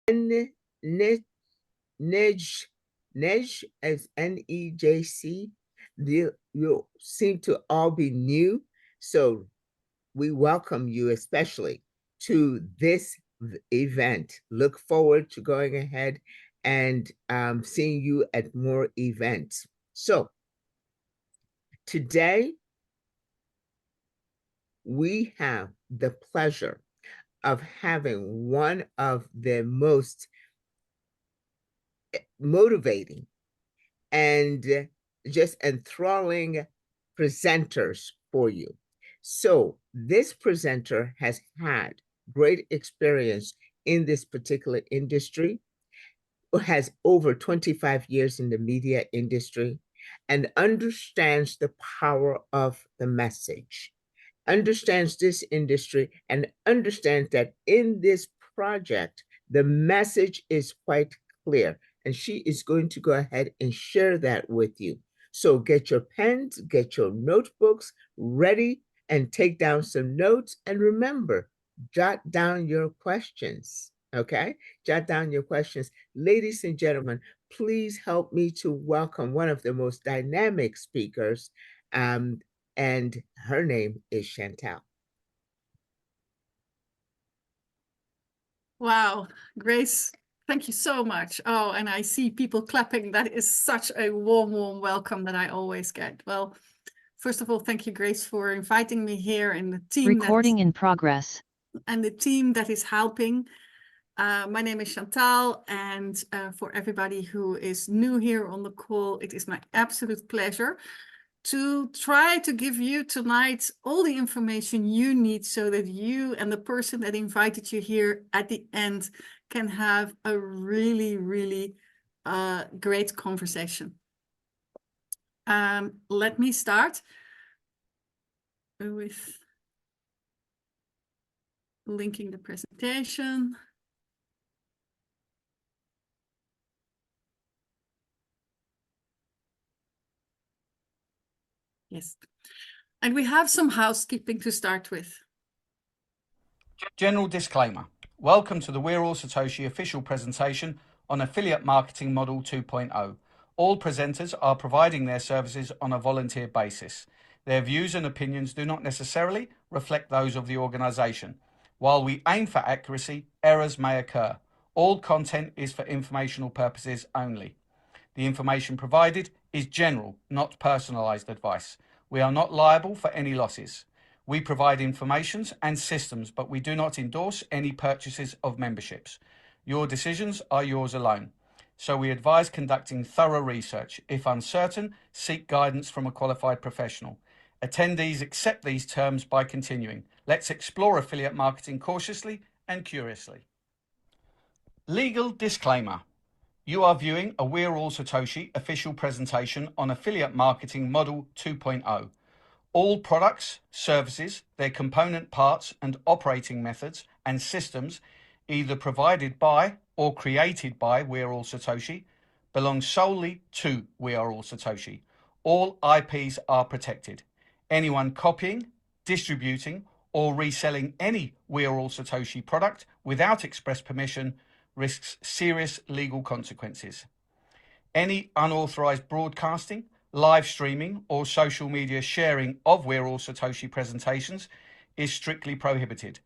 Nej, Nej as NEJC. You seem to all be new, so we welcome you especially to this event. Look forward to going ahead and seeing you at more events. So today we have the pleasure of having one of the most motivating and just enthralling presenters for you. So this presenter has had great experience in this particular industry, has over 25 years in the media industry, and understands the power of the message, understands this industry, and understands that in this project, the message is quite clear. And she is going to go ahead and share that with you. So get your pens, get your notebooks ready, and take down some notes. And remember, jot down your questions. Okay? Jot down your questions. Ladies and gentlemen, please help me to welcome one of the most dynamic speakers, and her name is Chantal. Wow, Grace, thank you so much. Oh, and I see people clapping. That is such a warm welcome that I always get. Well, first of all, thank you, Grace, for inviting me here, and the team. Recording in progress. And the team that is helping. My name is Chantal, and for everybody who is new here on the call, it is my absolute pleasure to try to give you tonight all the information you need so that you and the person that invited you here at the end can have a really great conversation. Let me start with linking the presentation. Yes, and we have some housekeeping to start with. General disclaimer. Welcome to the We're All Satoshi official presentation on Affiliate Marketing Model 2.0. All presenters are providing their services on a volunteer basis. Their views and opinions do not necessarily reflect those of the organisation. While we aim for accuracy, errors may occur. All content is for informational purposes only. The information provided is general, not personalised advice. We are not liable for any losses. We provide informations and systems, but we do not endorse any purchases of memberships. Your decisions are yours alone. So we advise conducting thorough research. If uncertain, seek guidance from a qualified professional. Attendees accept these terms by continuing. Let's explore affiliate marketing cautiously and curiously. Legal disclaimer. You are viewing a We're All Satoshi official presentation on Affiliate Marketing Model 2.0. All products, services, their component parts and operating methods and systems either provided by or created by We're All Satoshi belong solely to We Are All Satoshi. All IPs are protected. Anyone copying, distributing or reselling any We're All Satoshi product without express permission risks serious legal consequences. Any unauthorized broadcasting, live streaming or social media sharing of We're All Satoshi presentations is strictly prohibited.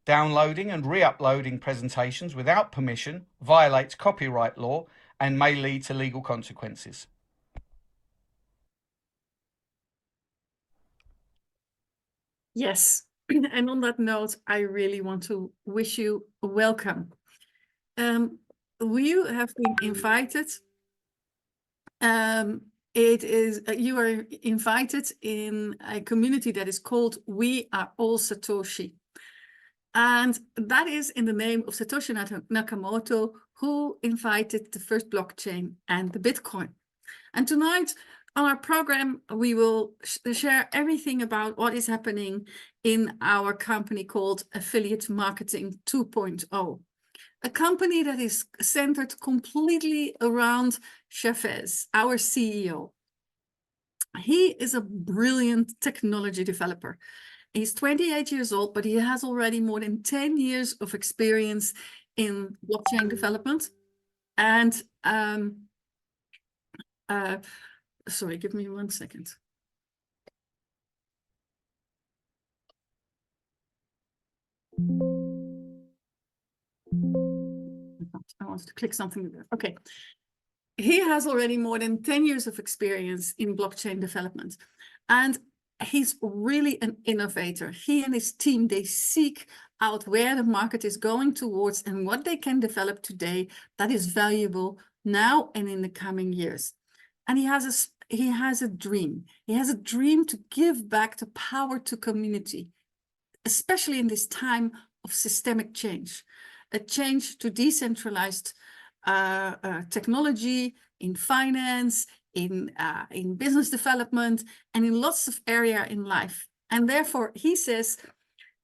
Downloading and re-uploading presentations without permission violates copyright law and may lead to legal consequences. Yes, and on that note, I really want to wish you welcome. You have been invited. You are invited in a community that is called We Are All Satoshi. And that is in the name of Satoshi Nakamoto, who invited the first blockchain and the Bitcoin. And tonight on our program, we will share everything about what is happening in our company called Affiliate Marketing 2.0. A company that is centered completely around Chavez, our CEO. He is a brilliant technology developer. He's 28 years old, but he has already more than 10 years of experience in blockchain development. And sorry, give me 1 second. I wanted to click something there. Okay. He has already more than 10 years of experience in blockchain development. And he's really an innovator. He and his team, they seek out where the market is going towards and what they can develop today that is valuable now and in the coming years. And he has a dream. He has a dream to give back the power to community, especially in this time of systemic change, a change to decentralized technology in finance, in business development, and in lots of area in life. And therefore, he says,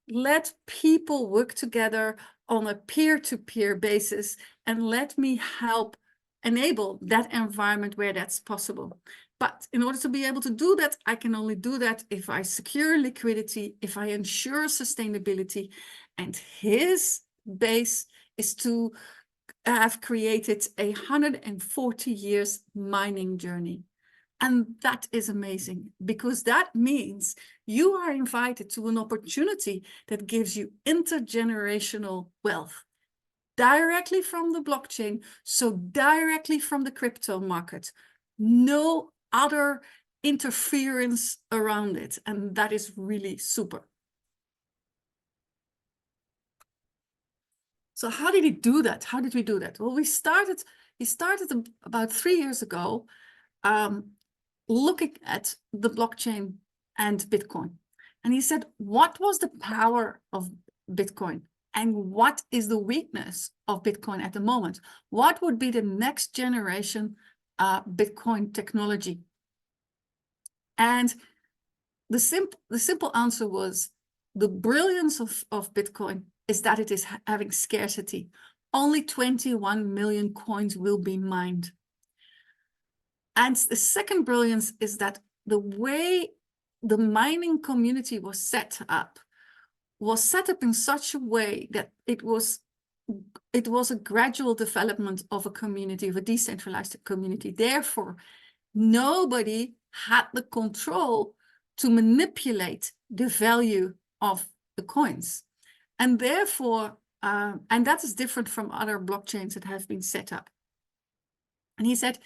let people work together on a peer-to-peer basis, and let me help enable that environment where that's possible. But in order to be able to do that, I can only do that if I secure liquidity, if I ensure sustainability. And his base is to have created a 140 years mining journey. And that is amazing, because that means you are invited to an opportunity that gives you intergenerational wealth directly from the blockchain, so directly from the crypto market. No other interference around it. And that is really super. So how did he do that? How did we do that? Well, he started about 3 years ago, looking at the blockchain and Bitcoin. And he said, what was the power of Bitcoin? And what is the weakness of Bitcoin at the moment? What would be the next generation Bitcoin technology? And the simple answer was, the brilliance of Bitcoin is that it is having scarcity. Only 21 million coins will be mined. And the second brilliance is that the way the mining community was set up in such a way that it was a gradual development of a community, of a decentralized community. Therefore, nobody had the control to manipulate the value of the coins. And therefore, and that is different from other blockchains that have been set up. And he said,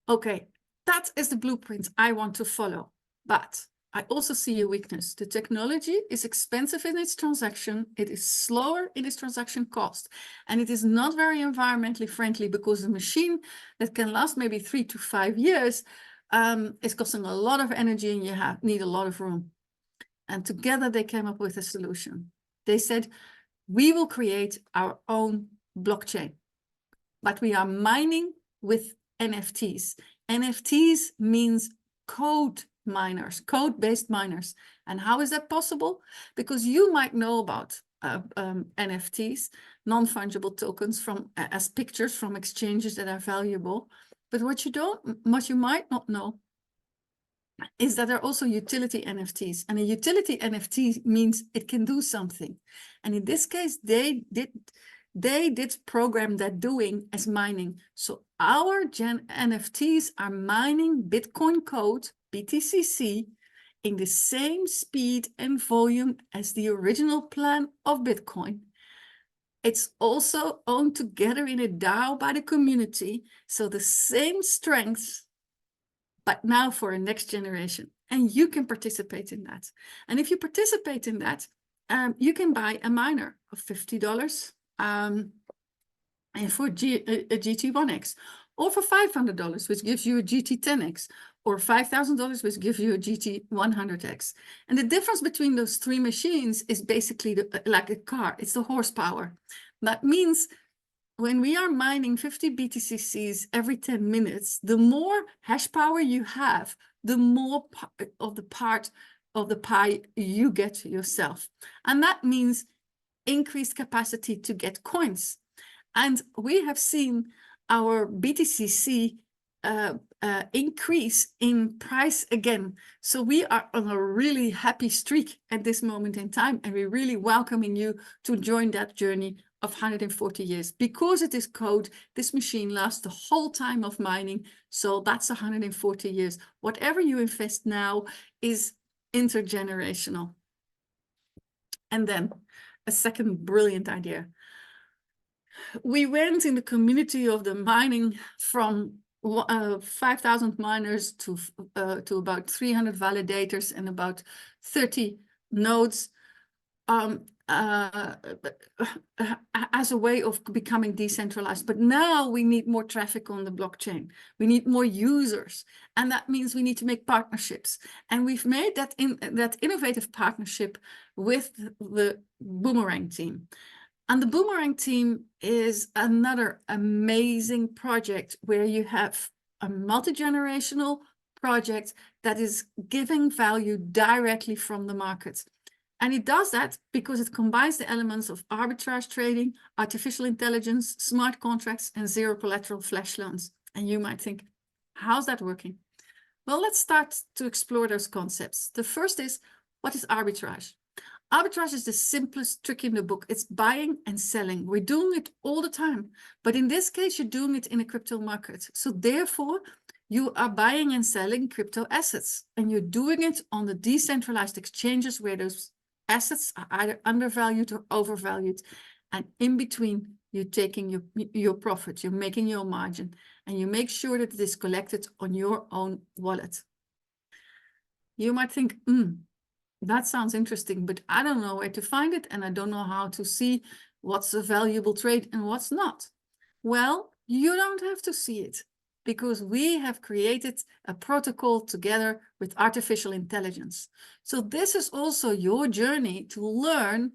okay, that is the blueprint I want to follow. But I also see a weakness. The technology is expensive in its transaction. It is slower in its transaction cost. And it is not very environmentally friendly, because the machine that can last maybe 3 to 5 years is costing a lot of energy, and you need a lot of room. And together they came up with a solution. They said, we will create our own blockchain, but we are mining with NFTs. NFTs means code miners, code-based miners. And how is that possible? Because you might know about NFTs, non-fungible tokens, as pictures from exchanges that are valuable. But what you might not know is that there are also utility NFTs. And a utility NFT means it can do something. And in this case, they did program that doing as mining. So our NFTs are mining Bitcoin code, BTCC, in the same speed and volume as the original plan of Bitcoin. It's also owned together in a DAO by the community. So the same strengths, but now for a next generation. And you can participate in that. And if you participate in that, you can buy a miner of $50 and for a GT1X, or for $500, which gives you a GT10X, or $5,000, which gives you a GT100X. And the difference between those three machines is basically like a car. It's the horsepower. That means when we are mining 50 BTCCs every 10 minutes, the more hash power you have, the more of the part of the pie you get yourself. And that means increased capacity to get coins. And we have seen our BTCC increase in price again. So we are on a really happy streak at this moment in time, and we're really welcoming you to join that journey of 140 years. Because it is code, this machine lasts the whole time of mining. So that's 140 years. Whatever you invest now is intergenerational. And then a second brilliant idea. We went in the community of the mining from 5,000 miners to about 300 validators and about 30 nodes as a way of becoming decentralized. But now we need more traffic on the blockchain. We need more users. And that means we need to make partnerships. And we've made that innovative partnership with the Boomerang team. And the Boomerang team is another amazing project where you have a multi-generational project that is giving value directly from the market. And it does that because it combines the elements of arbitrage trading, artificial intelligence, smart contracts, and zero collateral flash loans. And you might think, how's that working? Well, let's start to explore those concepts. The first is, what is arbitrage? Arbitrage is the simplest trick in the book. It's buying and selling. We're doing it all the time. But in this case, you're doing it in a crypto market. So therefore, you are buying and selling crypto assets. And you're doing it on the decentralized exchanges where those assets are either undervalued or overvalued. And in between, you're taking your profit. You're making your margin. And you make sure that it is collected on your own wallet. You might think, that sounds interesting, but I don't know where to find it, and I don't know how to see what's a valuable trade and what's not. Well, you don't have to see it, because we have created a protocol together with artificial intelligence. So this is also your journey to learn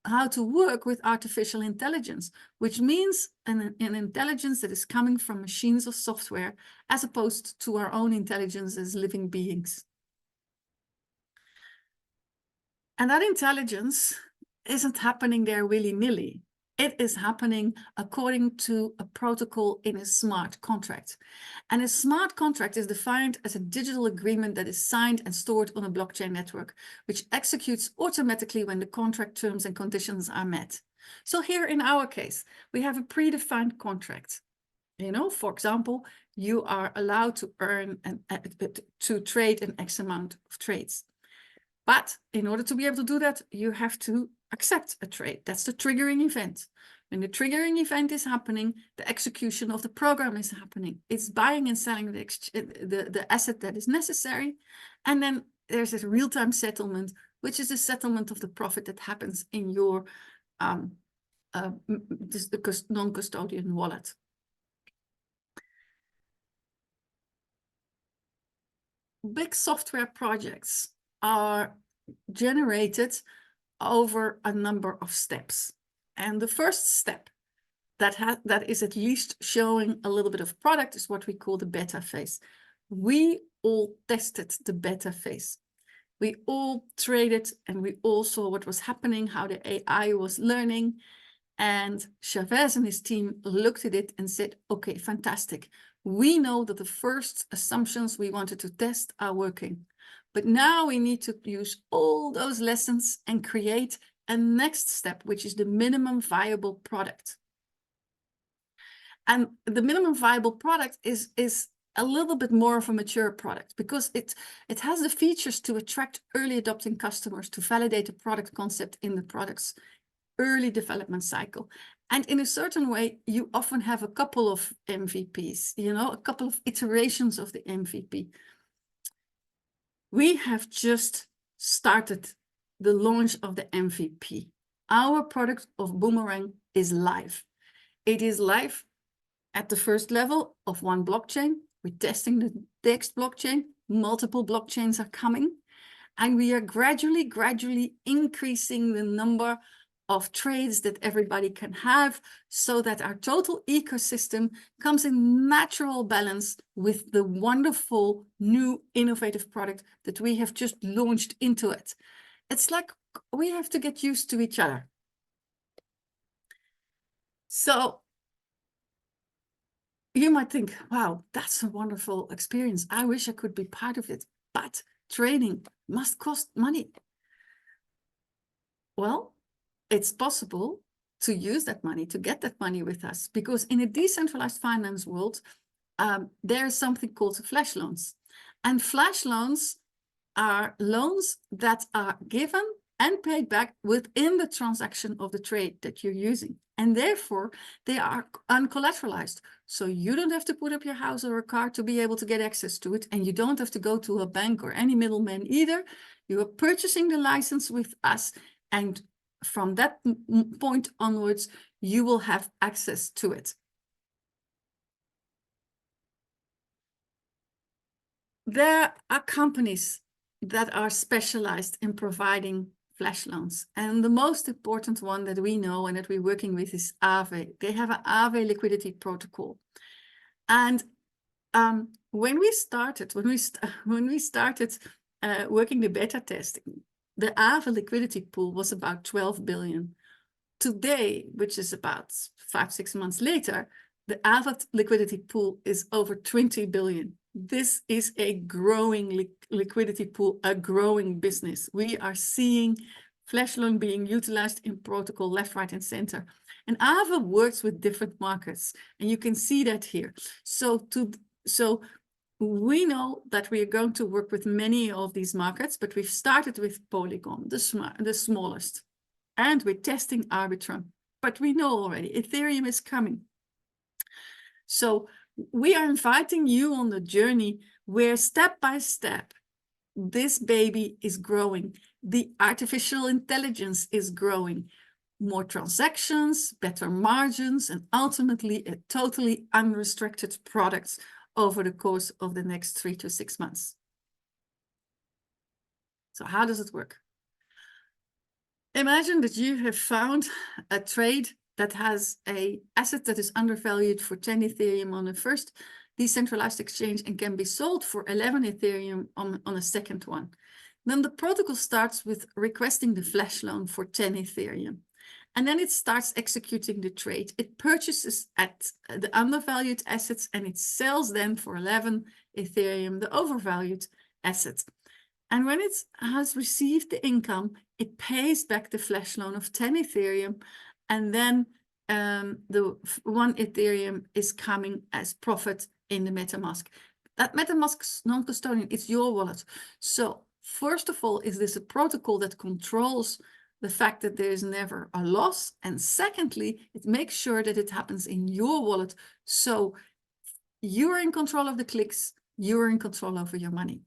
how to work with artificial intelligence, which means an intelligence that is coming from machines or software, as opposed to our own intelligence as living beings. And that intelligence isn't happening there willy-nilly. It is happening according to a protocol in a smart contract. And a smart contract is defined as a digital agreement that is signed and stored on a blockchain network, which executes automatically when the contract terms and conditions are met. So here in our case, we have a predefined contract. You know, for example, you are allowed to earn to trade an X amount of trades. But in order to be able to do that, you have to accept a trade. That's the triggering event. When the triggering event is happening, the execution of the program is happening. It's buying and selling the asset that is necessary. And then there's this real-time settlement, which is the settlement of the profit that happens in your non-custodian wallet. Big software projects are generated over a number of steps. And the first step that is at least showing a little bit of product is what we call the beta phase. We all tested the beta phase. We all traded and we all saw what was happening, how the AI was learning. And Chavez and his team looked at it and said, okay, fantastic. We know that the first assumptions we wanted to test are working. But now we need to use all those lessons and create a next step, which is the minimum viable product. And the minimum viable product is a little bit more of a mature product because it has the features to attract early adopting customers, to validate the product concept in the product's early development cycle. And in a certain way, you often have a couple of MVPs, you know, a couple of iterations of the MVP. We have just started the launch of the MVP. Our product of Boomerang is live. It is live at the first level of one blockchain. We're testing the next blockchain. Multiple blockchains are coming. And we are gradually increasing the number of trades that everybody can have so that our total ecosystem comes in natural balance with the wonderful new innovative product that we have just launched into it. It's like we have to get used to each other. So you might think, wow, that's a wonderful experience. I wish I could be part of it, but trading must cost money. Well, it's possible, to use that money, to get that money with us. Because in a decentralized finance world, there is something called flash loans. And flash loans are loans that are given and paid back within the transaction of the trade that you're using. And therefore, they are uncollateralized. So you don't have to put up your house or a car to be able to get access to it. And you don't have to go to a bank or any middleman either. You are purchasing the license with us. And from that point onwards, you will have access to it. There are companies that are specialized in providing flash loans. And the most important one that we know and that we're working with is Aave. They have an Aave liquidity protocol. And when we started working the beta testing, the Aave liquidity pool was about 12 billion. Today, which is about 5-6 months later, the Aave liquidity pool is over 20 billion. This is a growing liquidity pool, a growing business. We are seeing flash loan being utilized in protocol left, right, and center. And Aave works with different markets, and you can see that here. So we know that we are going to work with many of these markets, but we've started with Polygon, the smallest, and we're testing Arbitrum. But we know already Ethereum is coming. So we are inviting you on the journey where step by step, this baby is growing. The artificial intelligence is growing. More transactions, better margins, and ultimately a totally unrestricted product over the course of the next 3 to 6 months. So how does it work? Imagine that you have found a trade that has an asset that is undervalued for 10 Ethereum on the first decentralized exchange and can be sold for 11 Ethereum on a second one. Then the protocol starts with requesting the flash loan for 10 Ethereum. And then it starts executing the trade. It purchases at the undervalued assets and it sells them for 11 Ethereum, the overvalued asset. And when it has received the income, it pays back the flash loan of 10 Ethereum. And then the 1 Ethereum is coming as profit in the MetaMask. That MetaMask is non-custodian, it's your wallet. So first of all, is this a protocol that controls the fact that there is never a loss? And secondly, it makes sure that it happens in your wallet. So you're in control of the clicks, you're in control over your money.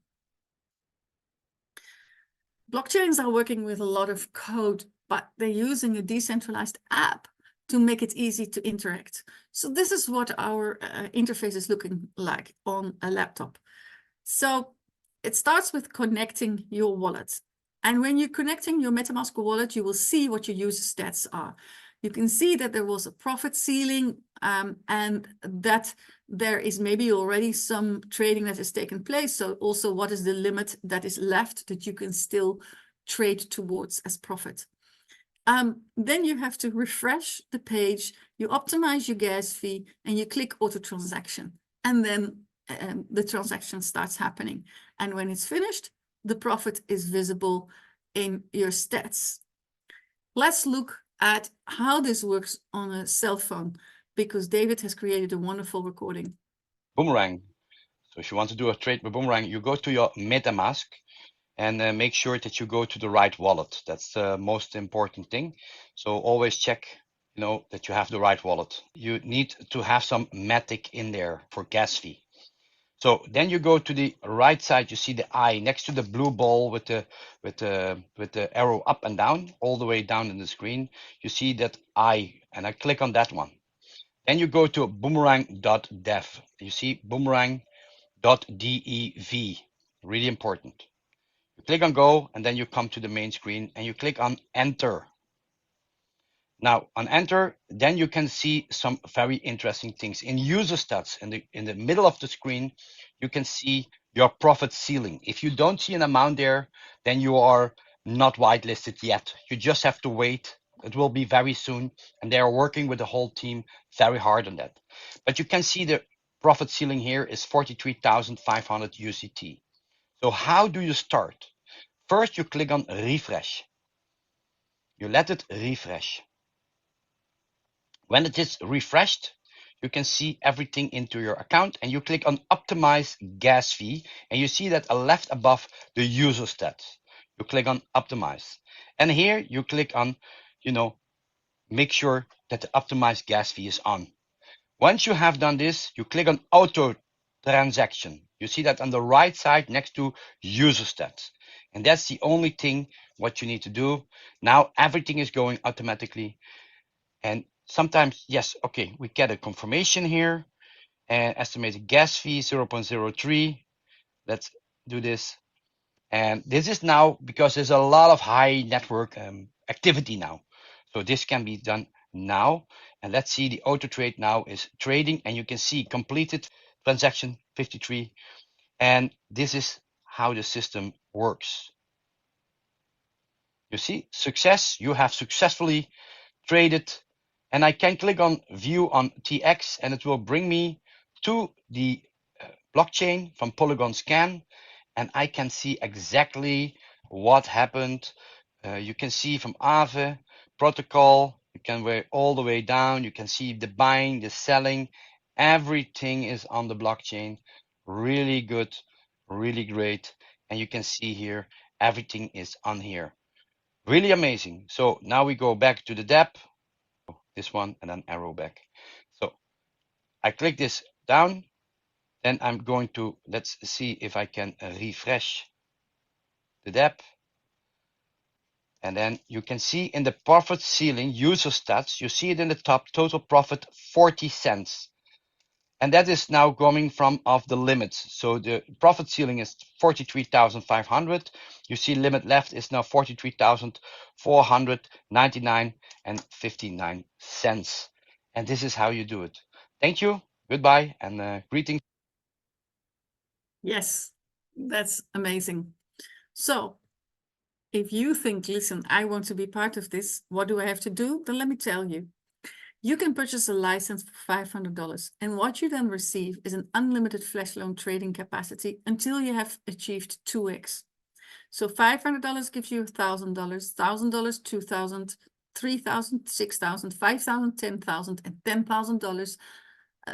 Blockchains are working with a lot of code, but they're using a decentralized app to make it easy to interact. So this is what our interface is looking like on a laptop. So it starts with connecting your wallet. And when you're connecting your MetaMask wallet, you will see what your user stats are. You can see that there was a profit ceiling and that there is maybe already some trading that has taken place. So also what is the limit that is left that you can still trade towards as profit. Then you have to refresh the page, you optimize your gas fee, and you click auto transaction. And then the transaction starts happening. And when it's finished, the profit is visible in your stats. Let's look at how this works on a cell phone, because David has created a wonderful recording. Boomerang. So if you want to do a trade with Boomerang, you go to your MetaMask and make sure that you go to the right wallet. That's the most important thing. So always check, that you have the right wallet. You need to have some Matic in there for gas fee. So then you go to the right side, you see the eye next to the blue ball with the arrow up and down, all the way down in the screen. You see that eye, and I click on that one. Then you go to boomerang.dev. You see boomerang.dev, really important. You click on go, and then you come to the main screen and you click on enter. Now on enter, then you can see some very interesting things. In user stats, in the middle of the screen, you can see your profit ceiling. If you don't see an amount there, then you are not whitelisted yet. You just have to wait. It will be very soon, and they are working with the whole team very hard on that. But you can see the profit ceiling here is 43,500 USDT. So how do you start? First, you click on refresh. You let it refresh. When it is refreshed, you can see everything into your account, and you click on optimize gas fee, and you see that left above the user stats. You click on optimize, and here you click on, make sure that the optimized gas fee is on. Once you have done this, you click on auto transaction. You see that on the right side next to user stats. And that's the only thing what you need to do. Now everything is going automatically. And sometimes, yes, okay, we get a confirmation here. And estimated gas fee 0.03. Let's do this. And this is now because there's a lot of high network activity now. So this can be done now. And let's see, the auto trade now is trading, and you can see completed transaction 53. And this is how the system works. You see, success, you have successfully traded. And I can click on view on TX, and it will bring me to the blockchain from Polygon Scan, and I can see exactly what happened. You can see from Aave protocol, you can go all the way down. You can see the buying, the selling, everything is on the blockchain. Really good, really great. And you can see here, everything is on here. Really amazing. So now we go back to the dApp, this one, and then arrow back. So I click this down. Then I'm going to, let's see if I can refresh the dApp. And then you can see in the profit ceiling user stats, you see it in the top, total profit 40 cents. And that is now coming from off the limits. So the profit ceiling is 43,500. You see limit left is now 43,499 and 59 cents. And this is how you do it. Thank you. Goodbye and greetings. Yes, that's amazing. So if you think, listen, I want to be part of this, what do I have to do? Then let me tell you. You can purchase a license for $500, and what you then receive is an unlimited flash loan trading capacity until you have achieved 2x. So $500 gives you $1,000, $1,000, $2,000, $3,000, $6,000, $5,000, $10,000, and $10,000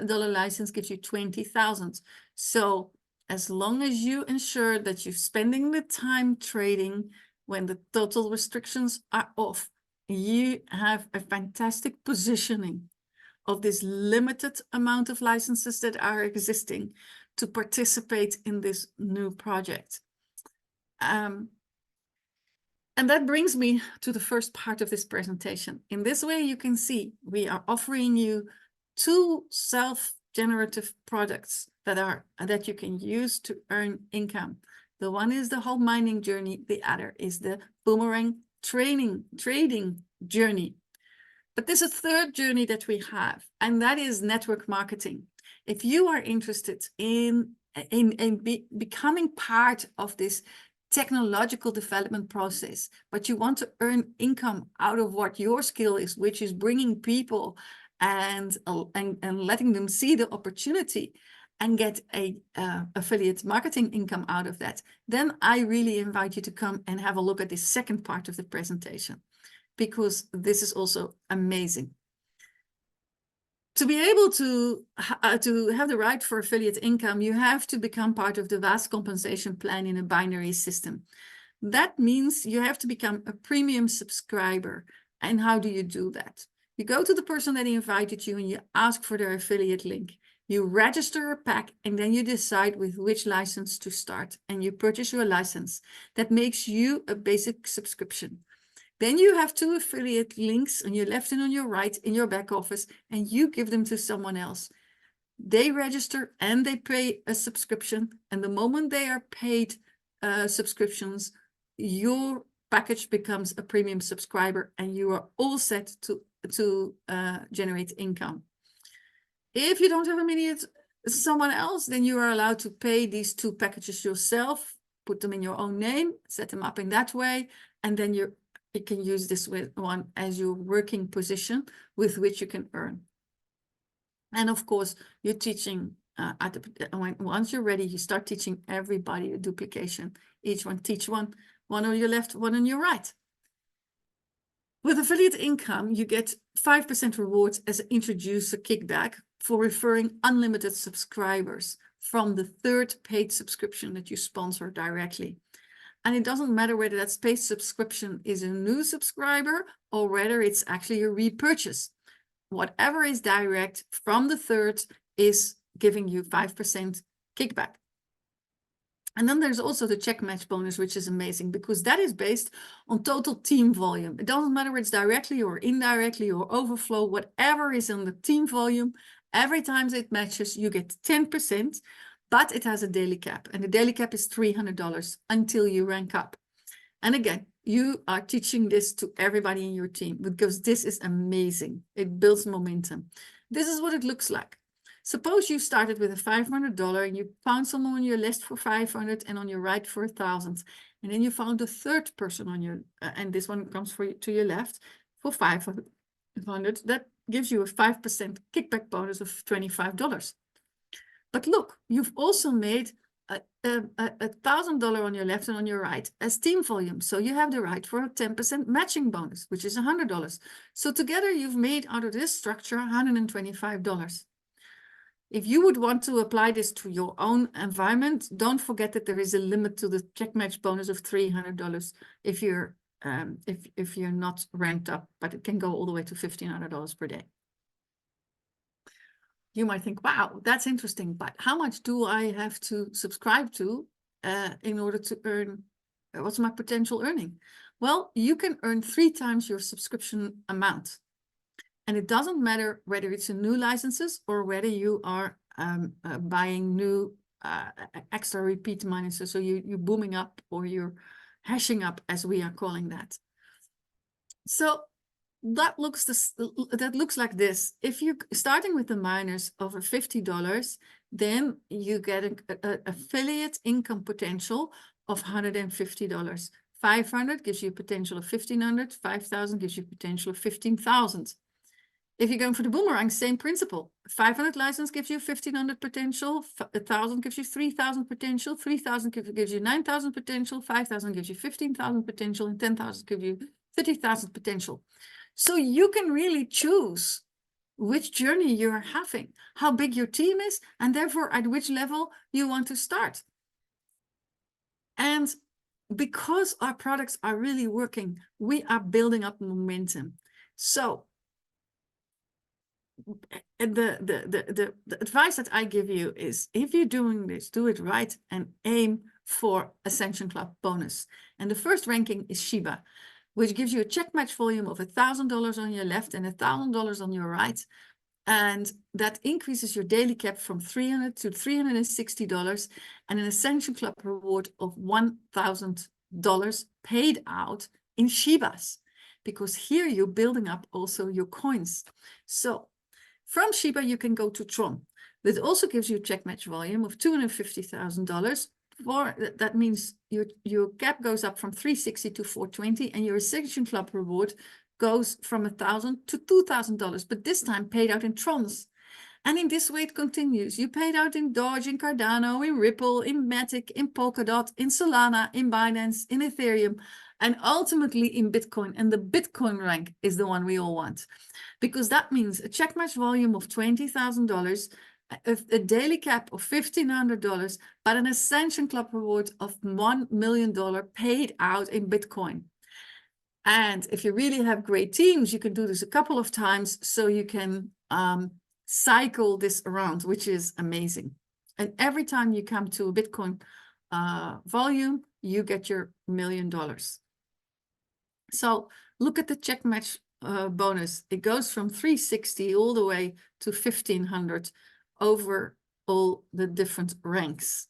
dollar license gives you 20,000. So as long as you ensure that you're spending the time trading when the total restrictions are off, you have a fantastic positioning of this limited amount of licenses that are existing to participate in this new project. And that brings me to the first part of this presentation. In this way, you can see we are offering you 2 self-generative products that you can use to earn income. The one is the whole mining journey. The other is the Boomerang trading journey. But there's a third journey that we have, and that is network marketing. If you are interested in becoming part of this technological development process, but you want to earn income out of what your skill is, which is bringing people and letting them see the opportunity and get a affiliate marketing income out of that, then I really invite you to come and have a look at this second part of the presentation, because this is also amazing. To be able to have the right for affiliate income, you have to become part of the WAAS compensation plan in a binary system. That means you have to become a premium subscriber. And how do you do that? You go to the person that invited you and you ask for their affiliate link. You register a pack, and then you decide with which license to start, and you purchase your license. That makes you a basic subscription. Then you have 2 affiliate links on your left and on your right in your back office, and you give them to someone else. They register and they pay a subscription, and the moment they are paid subscriptions, your package becomes a premium subscriber, and you are all set to generate income. If you don't have immediate someone else, then you are allowed to pay these 2 packages yourself, put them in your own name, set them up in that way, and then you can use this one as your working position with which you can earn. And of course, you're teaching, once you're ready, you start teaching everybody a duplication. Each one, teach one on your left, one on your right. With affiliate income, you get 5% rewards as an introducer kickback for referring unlimited subscribers from the third paid subscription that you sponsor directly. And it doesn't matter whether that paid subscription is a new subscriber or whether it's actually a repurchase. Whatever is direct from the third is giving you 5% kickback. And then there's also the check match bonus, which is amazing because that is based on total team volume. It doesn't matter whether it's directly or indirectly or overflow, whatever is on the team volume, every time it matches, you get 10%, but it has a daily cap. And the daily cap is $300 until you rank up. And again, you are teaching this to everybody in your team because this is amazing. It builds momentum. This is what it looks like. Suppose you started with a $500 and you found someone on your list for 500 and on your right for 1,000. And then you found a third person on your, and this one comes for you, to your left for 500. That gives you a 5% kickback bonus of $25. But look, you've also made $1,000 on your left and on your right as team volume. So you have the right for a 10% matching bonus, which is $100. So together you've made out of this structure $125. If you would want to apply this to your own environment, don't forget that there is a limit to the check match bonus of $300 if you're not ranked up, but it can go all the way to $1,500 per day. You might think, wow, that's interesting, but how much do I have to subscribe to in order to earn, what's my potential earning? Well, you can earn 3 times your subscription amount. And it doesn't matter whether it's a new licenses or whether you are buying new extra repeat minuses. So you're booming up or you're hashing up, as we are calling that. So that looks like this. If you're starting with the minus over $50, then you get an affiliate income potential of $150. 500 gives you a potential of 1,500. 5,000 gives you a potential of 15,000. If you're going for the boomerang, same principle. 500 license gives you 1,500 potential. 1,000 gives you 3,000 potential. 3,000 gives you 9,000 potential. 5,000 gives you 15,000 potential. And 10,000 gives you 30,000 potential. So you can really choose which journey you're having, how big your team is, and therefore at which level you want to start. And because our products are really working, we are building up momentum. So the advice that I give you is, if you're doing this, do it right and aim for Ascension Club bonus. And the first ranking is Shiba, which gives you a check match volume of $1,000 on your left and $1,000 on your right. And that increases your daily cap from $300 to $360 and an Ascension Club reward of $1,000 paid out in Shibas, because here you're building up also your coins. So from Shiba, you can go to Tron. That also gives you a check match volume of $250,000. That means your cap goes up from 360 to 420, and your Ascension Club reward goes from $1,000 to $2,000, but this time paid out in Trons. And in this way it continues. You paid out in Doge, in Cardano, in Ripple, in Matic, in Polkadot, in Solana, in Binance, in Ethereum, and ultimately in Bitcoin. And the Bitcoin rank is the one we all want, because that means a check match volume of $20,000, a daily cap of $1,500, but an Ascension Club reward of $1 million paid out in Bitcoin. And if you really have great teams, you can do this a couple of times, so you can cycle this around, which is amazing. And every time you come to a Bitcoin volume, you get your $1 million. So look at the check match bonus. It goes from 360 all the way to 1,500 over all the different ranks.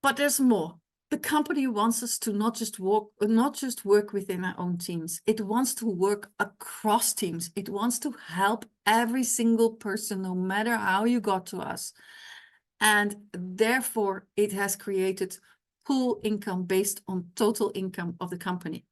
But there's more. The company wants us to not just work within our own teams. It wants to work across teams. It wants to help every single person, no matter how you got to us. And therefore, it has created pool income based on total income of the company.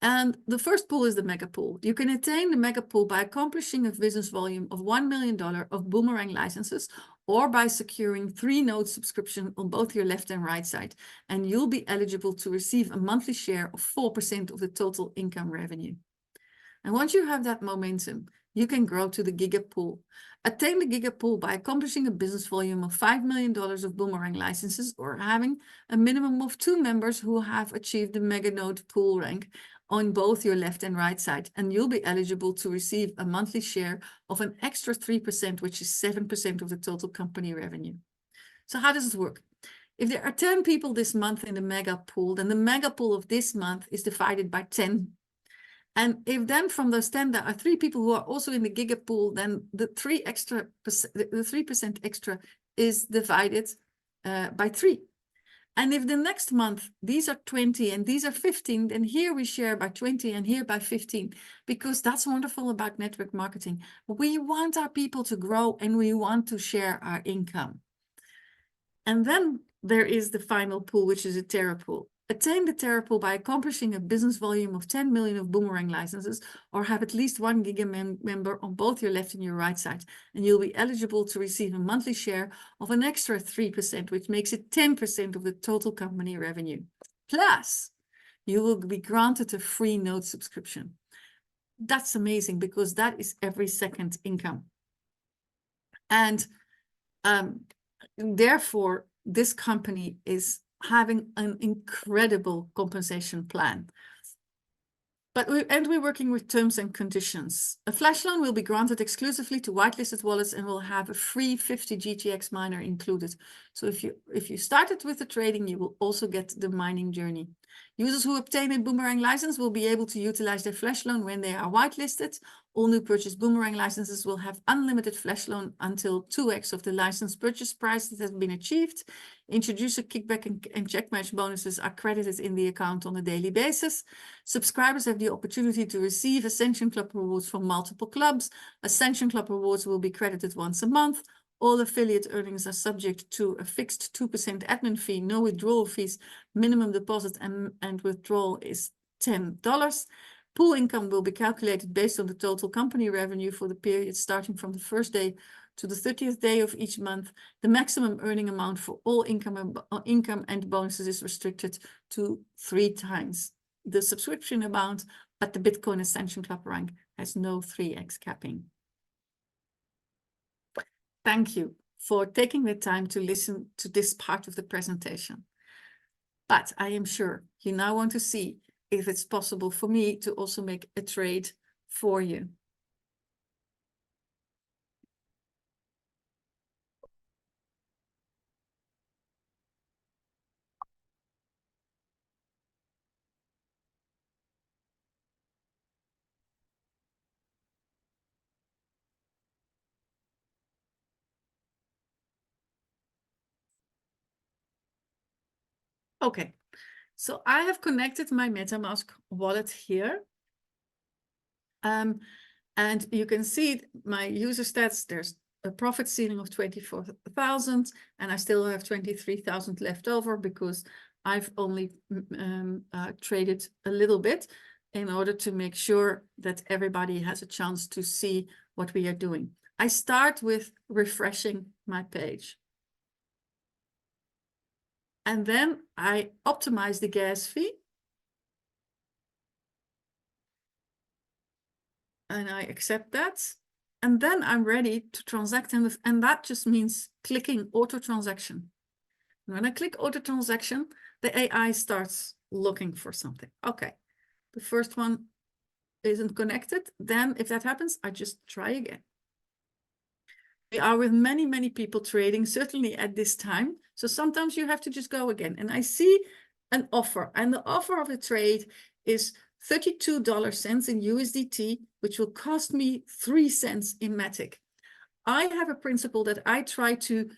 And the first pool is the mega pool. You can attain the mega pool by accomplishing a business volume of $1 million of Boomerang licenses, or by securing 3 node subscription on both your left and right side. And you'll be eligible to receive a monthly share of 4% of the total income revenue. And once you have that momentum, you can grow to the giga pool. Attain the giga pool by accomplishing a business volume of $5 million of Boomerang licenses, or having a minimum of 2 members who have achieved the mega node pool rank on both your left and right side. And you'll be eligible to receive a monthly share of an extra 3%, which is 7% of the total company revenue. So how does it work? If there are 10 people this month in the mega pool, then the mega pool of this month is divided by 10. And if then from those 10 there are 3 people who are also in the giga pool, then the 3% extra is divided by 3. And if the next month these are 20 and these are 15, then here we share by 20 and here by 15, because that's wonderful about network marketing. We want our people to grow and we want to share our income. And then there is the final pool, which is a Terra pool. Attain the Terra pool by accomplishing a business volume of 10 million of Boomerang licenses, or have at least 1 giga member on both your left and your right side. And you'll be eligible to receive a monthly share of an extra 3%, which makes it 10% of the total company revenue. Plus, you will be granted a free node subscription. That's amazing, because that is every second income. And therefore, this company is having an incredible compensation plan. But we're working with terms and conditions. A flash loan will be granted exclusively to whitelisted wallets and will have a free 50 GTX miner included. So if you started with the trading, you will also get the mining journey. Users who obtain a Boomerang license will be able to utilize their flash loan when they are whitelisted. All new purchased Boomerang licenses will have unlimited flash loan until 2x of the license purchase price that has been achieved. Introducer kickback and check match bonuses are credited in the account on a daily basis. Subscribers have the opportunity to receive Ascension Club rewards from multiple clubs. Ascension Club rewards will be credited once a month. All affiliate earnings are subject to a fixed 2% admin fee, no withdrawal fees, minimum deposit and withdrawal is $10. Pool income will be calculated based on the total company revenue for the period starting from the first day to the 30th day of each month. The maximum earning amount for all income and bonuses is restricted to 3 times the subscription amount, but the Bitcoin Ascension Club rank has no 3x capping. Thank you for taking the time to listen to this part of the presentation. But I am sure you now want to see if it's possible for me to also make a trade for you. Okay, so I have connected my MetaMask wallet here. And you can see my user stats. There's a profit ceiling of 24,000, and I still have 23,000 left over because I've only traded a little bit in order to make sure that everybody has a chance to see what we are doing. I start with refreshing my page. And then I optimize the gas fee. And I accept that. And then I'm ready to transact. And that just means clicking auto transaction. And when I click auto transaction, the AI starts looking for something. Okay, the first one isn't connected. Then if that happens, I just try again. We are with many, many people trading, certainly at this time. So sometimes you have to just go again. And I see an offer, and the offer of the trade is $32 in USDT, which will cost me 3 cents in Matic. I have a principle that I try to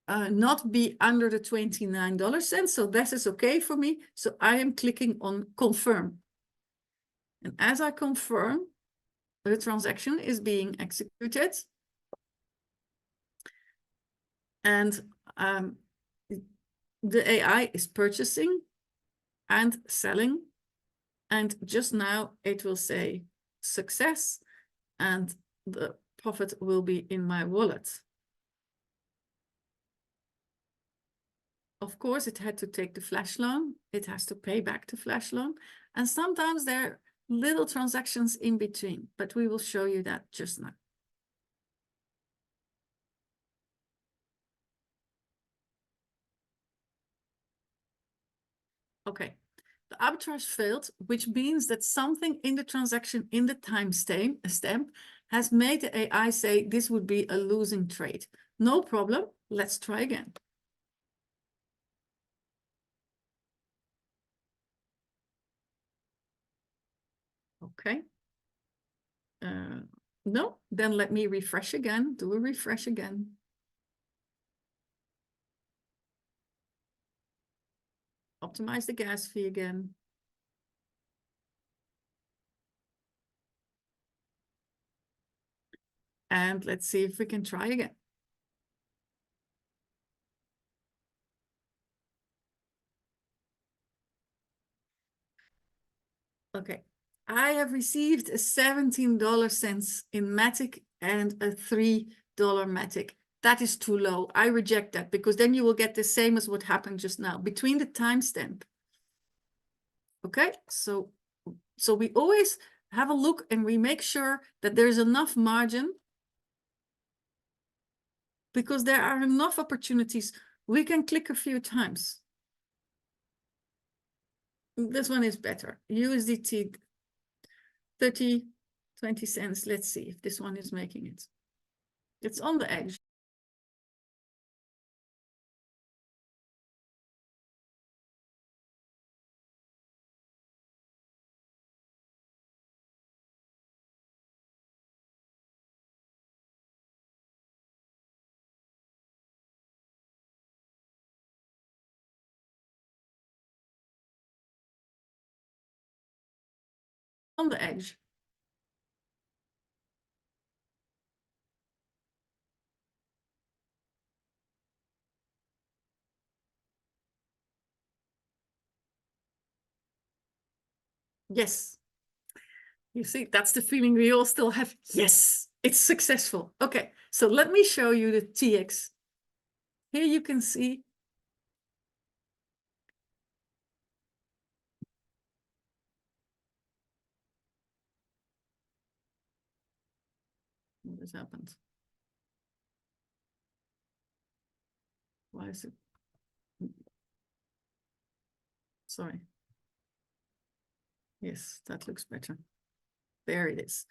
not be under the $29, so that is okay for me. So I am clicking on confirm. And as I confirm, the transaction is being executed. And the AI is purchasing and selling And just now it will say success and the profit will be in my wallet. Of course, it had to take the flash loan. It has to pay back the flash loan. And sometimes there are little transactions in between, but we will show you that just now. Okay, the arbitrage failed, which means that something in the transaction in the timestamp has made the AI say this would be a losing trade. No problem, let's try again. Okay. No, then let me refresh again, do a refresh again. Optimize the gas fee again. And let's see if we can try again. Okay, I have received a $17 in Matic and a $3 Matic. That is too low. I reject that because then you will get the same as what happened just now between the timestamp. Okay, so we always have a look and we make sure that there's enough margin because there are enough opportunities. We can click a few times. This one is better. USDT 30, 20 cents. Let's see if this one is making it. It's on the edge. On the edge. Yes. You see, that's the feeling we all still have. Yes, it's successful. Okay, so let me show you the TX. Here you can see. What has happened? Why is it? Sorry. Yes, that looks better. There it is.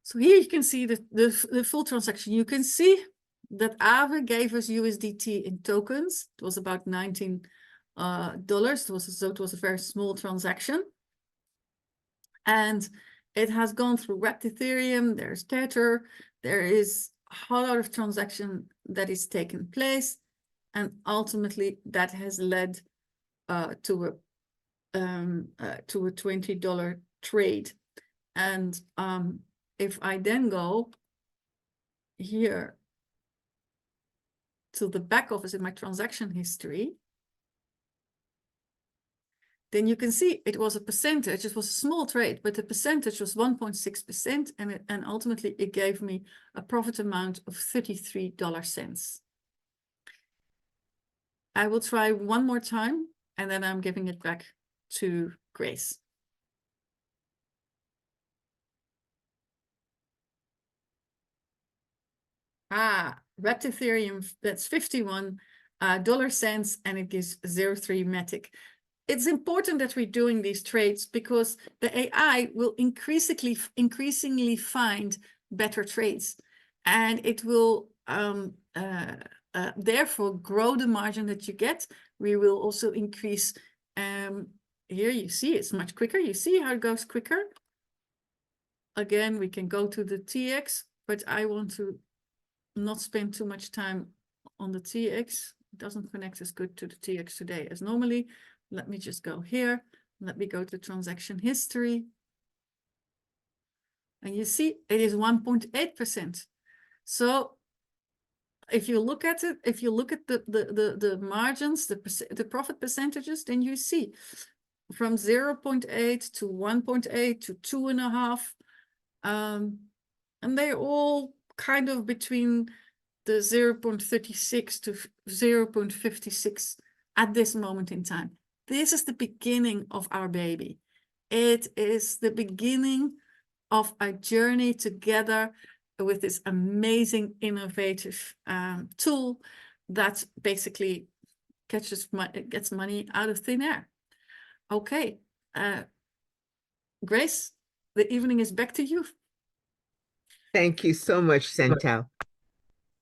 So here you can see the full transaction. You can see that Aave gave us USDT in tokens. It was about $19. So it was a very small transaction. And it has gone through wrapped Ethereum. There's Tether. There is a whole lot of transaction that is taking place. And ultimately that has led to a $20 trade. And if I then go here to the back office in my transaction history, then you can see it was a percentage. It was a small trade, but the percentage was 1.6%, and ultimately it gave me a profit amount of $33. I will try one more time, and then I'm giving it back to Grace. Wrapped Ethereum, that's 51 cents, and it gives 0.3 Matic. It's important that we're doing these trades because the AI will increasingly find better trades, and it will therefore grow the margin that you get. We will also increase. Here you see it's much quicker. You see how it goes quicker. Again, we can go to the TX, but I want to not spend too much time on the TX. It doesn't connect as good to the TX today as normally. Let me just go here. Let me go to transaction history. And you see it is 1.8%. So if you look at it, if you look at the margins, the profit percentages, then you see from 0.8 to 1.8 to 2.5. And they're all kind of between the 0.36 to 0.56 at this moment in time. This is the beginning of our baby. It is the beginning of a journey together with this amazing, innovative tool that basically gets money out of thin air. Okay, Grace, the evening is back to you. Thank you so much, Chantal.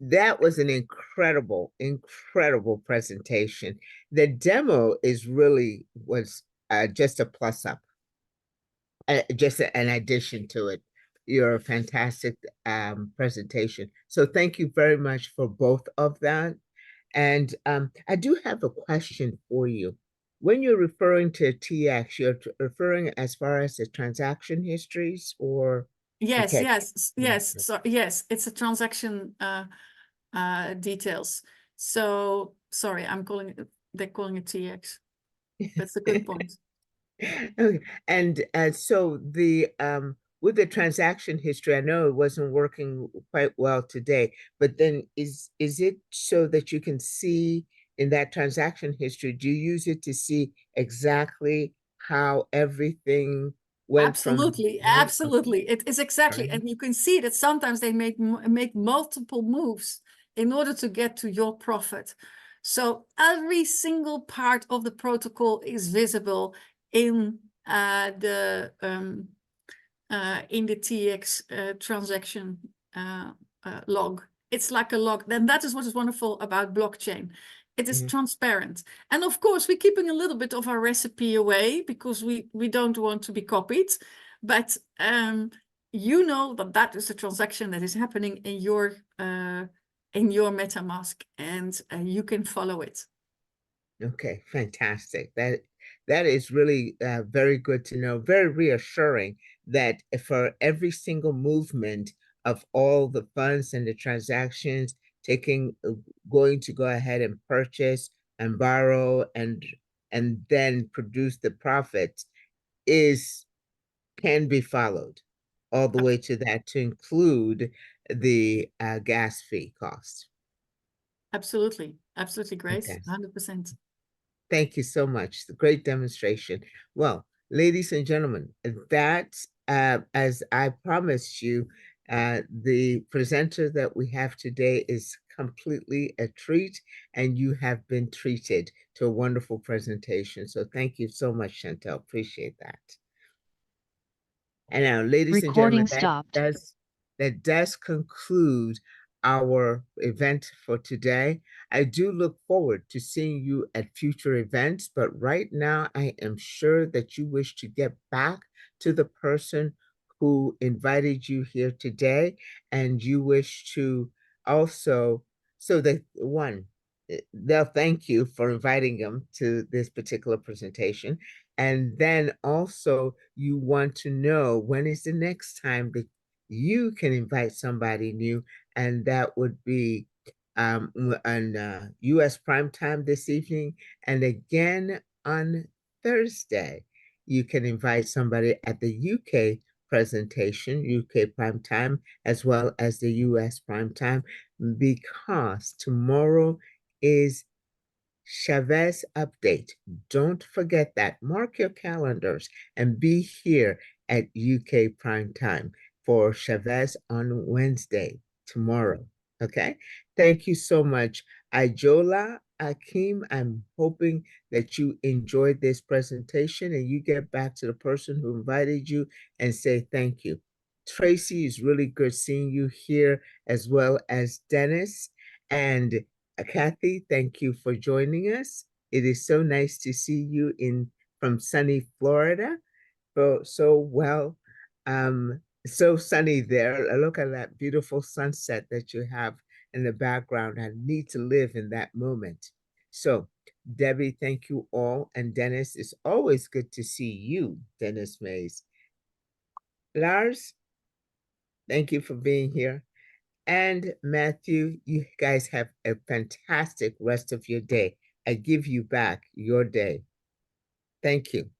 That was an incredible, incredible presentation. The demo was just a plus up, just an addition to it. You're a fantastic presentation. So thank you very much for both of that. And I do have a question for you. When you're referring to TX, you're referring as far as the transaction histories, or? Yes, Okay. yes. So yes, it's a transaction details. So sorry, they're calling it TX. That's a good point. Okay. And so the with the transaction history, I know it wasn't working quite well today, but then is it so that you can see in that transaction history, do you use it to see exactly how everything went from Absolutely, one? absolutely. It is exactly, Right. and you can see that sometimes they make multiple moves in order to get to your profit. So every single part of the protocol is visible in the TX transaction log. It's like a log. Then that is what is wonderful about blockchain. It is transparent. And of course, we're keeping a little bit of our recipe away because we don't want to be copied. But you know that is a transaction that is happening in your MetaMask, and you can follow it. Okay, fantastic. That is really very good to know, very reassuring that for every single movement of all the funds and the transactions going to go ahead and purchase and borrow and then produce the profit can be followed all the way to that, to include the gas fee cost. Absolutely, Grace, Okay. 100%. Thank you so much. Great demonstration. Well, ladies and gentlemen, that, as I promised you, the presenter that we have today is completely a treat, and you have been treated to a wonderful presentation. So thank you so much, Chantal. Appreciate that. And now, ladies and gentlemen, that does conclude our event for today. I do look forward to seeing you at future events, but right now I am sure that you wish to get back to the person who invited you here today, and you wish to also, so that one, they'll thank you for inviting them to this particular presentation. And then also you want to know when is the next time that you can invite somebody new, and that would be on US prime time this evening, and again on Thursday. You can invite somebody at the UK presentation, UK prime time, as well as the US prime time, because tomorrow is Chavez update. Don't forget that. Mark your calendars and be here at UK prime time for Chavez on Wednesday, tomorrow. Okay. Thank you so much. Ijola Akim, I'm hoping that you enjoyed this presentation and you get back to the person who invited you and say thank you. Tracy, is really good seeing you here, as well as Dennis. And Kathy, thank you for joining us. It is so nice to see you from sunny Florida. So sunny there. Look at that beautiful sunset that you have in the background. I need to live in that moment. So, Debbie, thank you all. And Dennis, it's always good to see you, Dennis Mays. Lars, thank you for being here. And Matthew, you guys have a fantastic rest of your day. I give you back your day. Thank you.